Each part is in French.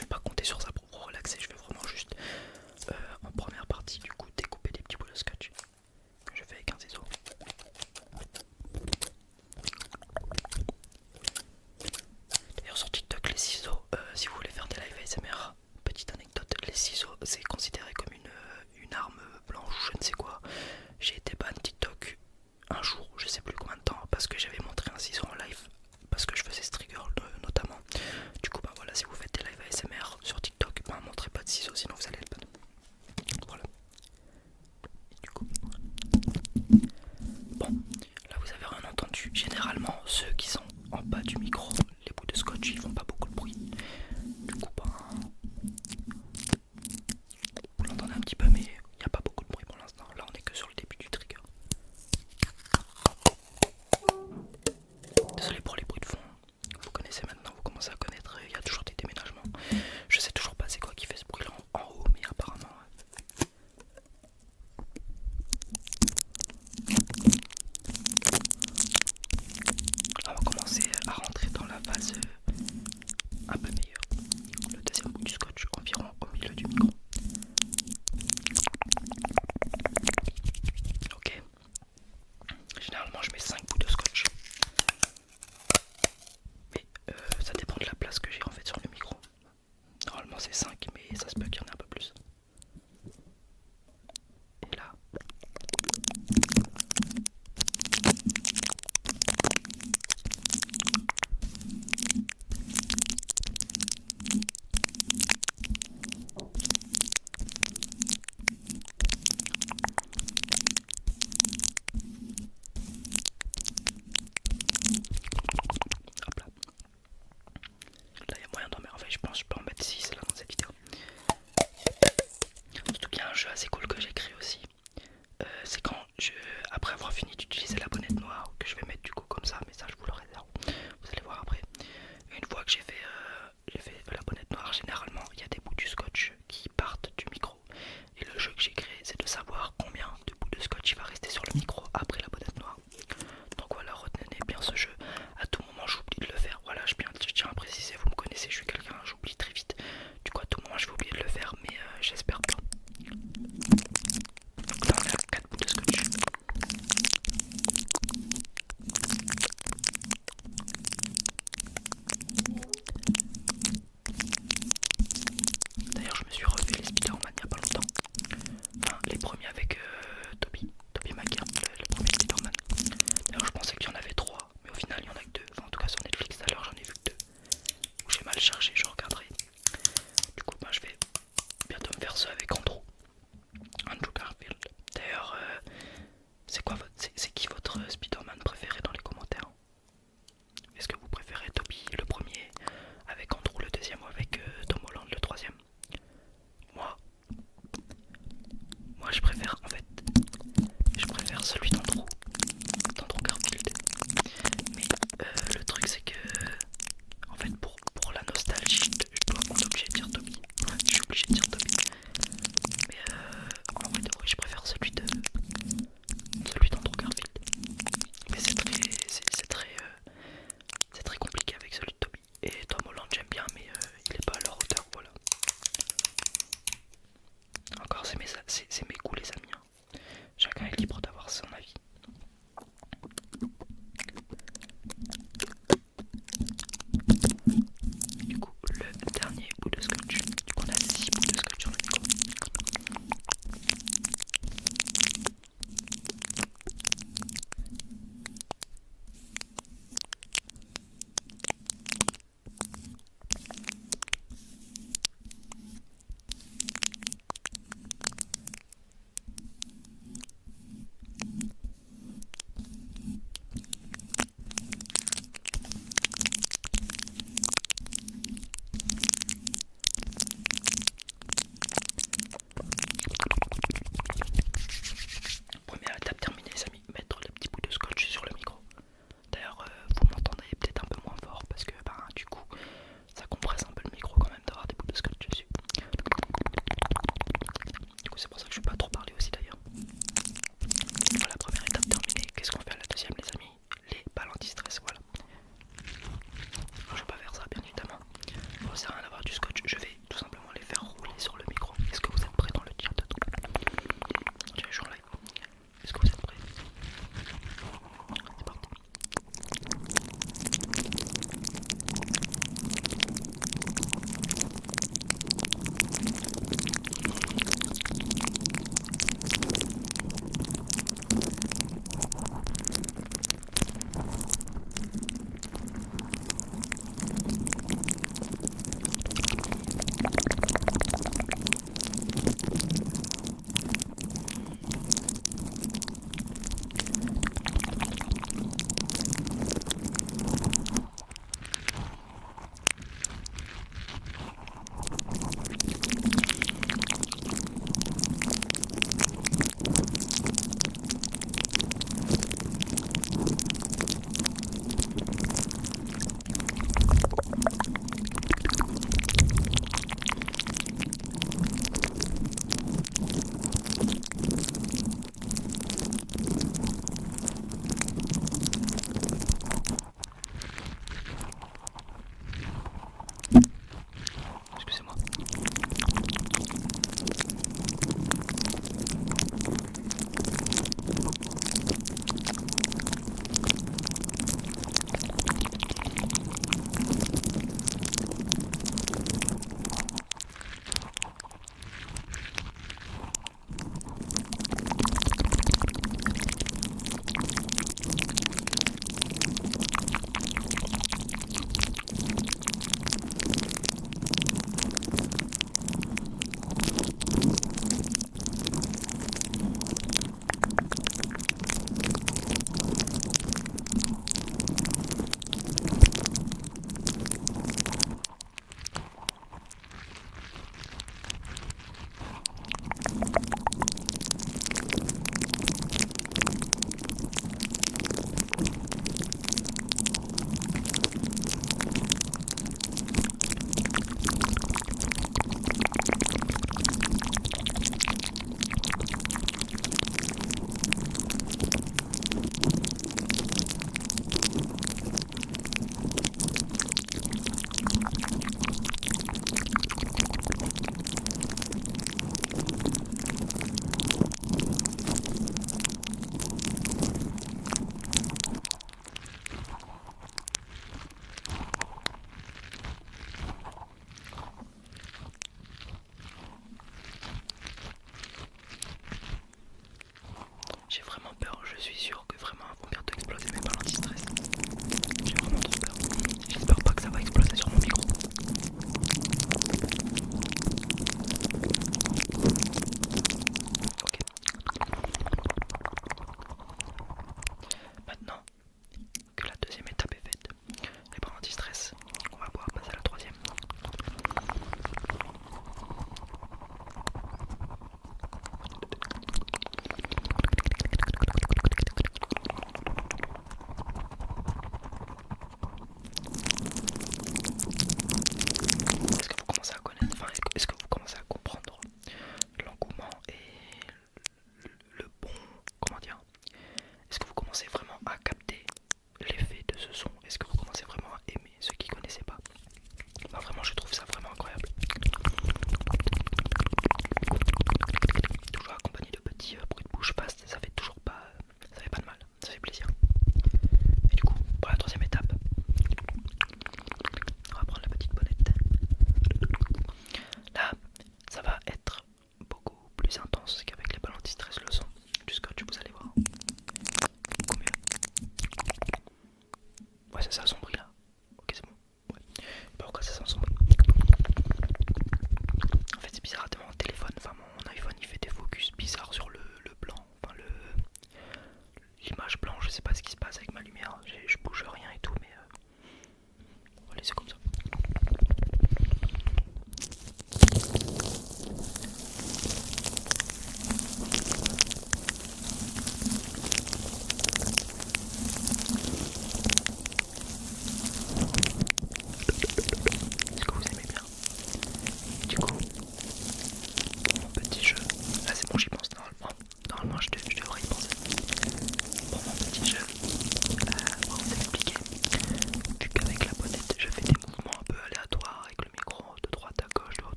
je vais pas compter sur ça pour vous relaxer, je vais vraiment juste en première partie du coup découper des petits bouts de scotch que je fais avec un ciseau. D'ailleurs sur TikTok les ciseaux, si vous voulez faire des live ASMR, petite anecdote, les ciseaux c'est considéré comme une arme blanche ou je ne sais quoi. J'ai été ban TikTok un jour, je sais plus combien de temps, parce que j'avais montré un ciseau en live, parce que je faisais street girl notamment. Du coup bah voilà, si vous faites des live ASMR sur TikTok, bah montrez pas de ciseaux sinon vous allez être ban. Voilà. Et du coup, bon, là vous avez rien entendu. Généralement ceux qui sont en bas du micro, les bouts de scotch, ils font pas beaucoup de bruit. Du coup bah vous l'entendez un petit peu mais il n'y a pas beaucoup de bruit pour l'instant. Là on est que sur le début du trigger. Désolé pour les bruits de fond. Vous connaissez maintenant, vous commencez à connaître, il y a toujours des déménagements. Je sais toujours pas c'est quoi qui fait ce bruit là en haut, mais apparemment. Là on va commencer à rentrer dans la phase un peu meilleure. Le deuxième bout du scotch environ au milieu du micro. Ok. Généralement je mets 5 bouts de scotch. Mais ça dépend de la place que j'ai en fait sur le micro. Normalement c'est 5 mais ça se peut qu'il y en ait un peu plus. Et là. Hop là. Là il y a moyen d'en mettre. En fait je pense que je peux en mettre 6 là dans cette vidéo. Surtout qu'il y a un jeu assez cool que j'ai créé aussi. C'est quand après avoir fini d'utiliser la bonnette noire, que je vais mettre du coup comme ça, mais ça je vous le réserve. Vous allez voir après. Une fois que j'ai fait la bonnette noire, généralement il y a des bouts du scotch qui partent du micro. Et le jeu que j'ai créé c'est de savoir combien de bouts de scotch il va rester sur le micro après la bonnette noire. Donc voilà, retenez bien ce jeu. À tout moment j'oublie de le faire. Voilà, je tiens à préciser, vous me connaissez, je suis quelqu'un, j'oublie très vite. Du coup à tout moment je vais oublier de le faire, mais j'espère pas. Donc là on est à 4 bouts de scotch. D'ailleurs je me suis refait les Spider-Man il y a pas longtemps. Enfin les premiers avec Tobey Maguire, le premier Spider-Man. D'ailleurs je pensais qu'il y en avait 3, mais au final il y en a que 2. Enfin en tout cas sur Netflix d'ailleurs j'en ai vu que 2. Où j'ai mal cherché, je regarderai. Du coup bah, je vais bientôt me faire ça avec Andrew Garfield. D'ailleurs c'est qui votre Spider-Man préféré dans les commentaires? Est-ce que vous préférez Tobey le premier avec Andrew le deuxième ou avec Tom Holland le troisième? Moi, moi je préfère celui d'Andrew Garfield. Mais le truc c'est que en fait pour la nostalgie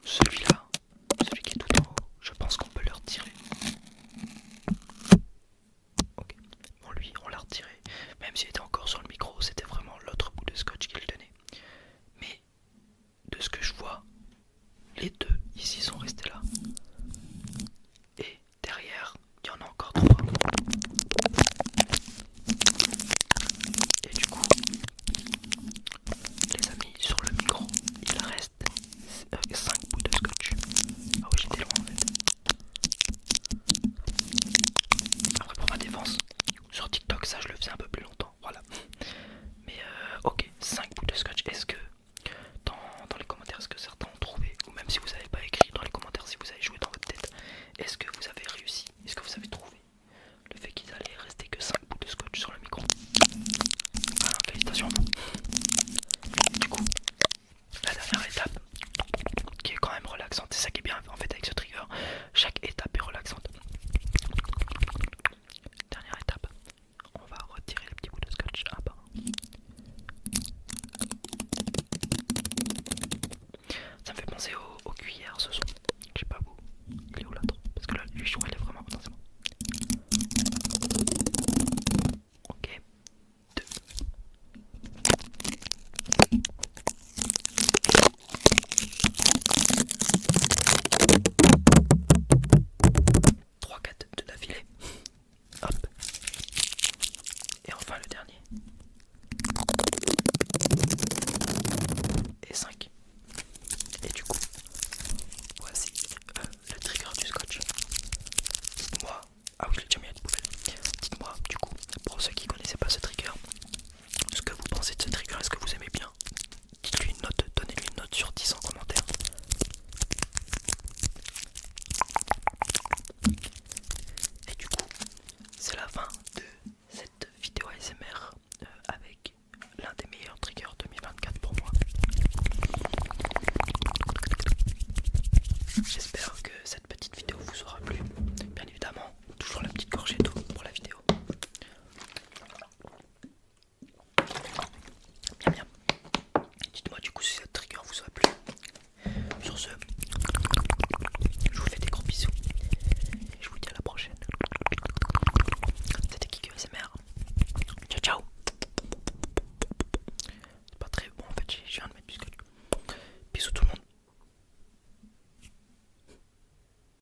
celui-là, celui qui est tout en haut, je pense qu'on peut le retirer. Ok, bon lui on l'a retiré, même s'il était encore sur le micro, c'était vraiment l'autre bout de scotch qui le tenait. Mais de ce que je vois, les deux ici sont restés là. Et derrière, il y en a encore trois. Et du coup, les amis, sur le micro, il reste 5 bouts de scotch. Ah oui, j'étais loin en fait. Après, pour ma défense, sur TikTok, ça je le faisais un peu plus longtemps. Voilà. Mais ok, 5 bouts de scotch. Est-ce que dans les commentaires, est-ce que certains ont trouvé, ou même si vous n'avez pas écrit dans les commentaires, si vous avez joué dans votre tête, est-ce que vous avez réussi? Est-ce que vous avez trouvé le fait qu'il allait rester que 5 bouts de scotch sur le micro? Voilà, félicitations à vous. Du coup, la dernière étape, qui est quand même relaxante, c'est ça qui est bien en fait avec ce trigger, chaque étape est relaxante. Dernière étape, on va retirer les petits bouts de scotch un par un. Ça me fait penser aux cuillères ce son. Je sais pas où, il est où l'autre? Parce que là, lui, je trouve il est vraiment potentiellement. Ok, 2. 3, 4 de d'affilée. Hop. Et enfin le dernier. Et 5. Et du coup, voici le trigger du scotch. Dites-moi. Ah oui, je l'ai déjà mis à la poubelle. Dites-moi, du coup, pour ceux qui connaissaient pas ce trigger, ce que vous pensez de ce trigger, est-ce que vous aimez bien? Dites-lui une note, donnez-lui une note sur 10 en commentaire. Et du coup, c'est la fin de cette vidéo ASMR avec l'un des meilleurs triggers 2024 pour moi. J'espère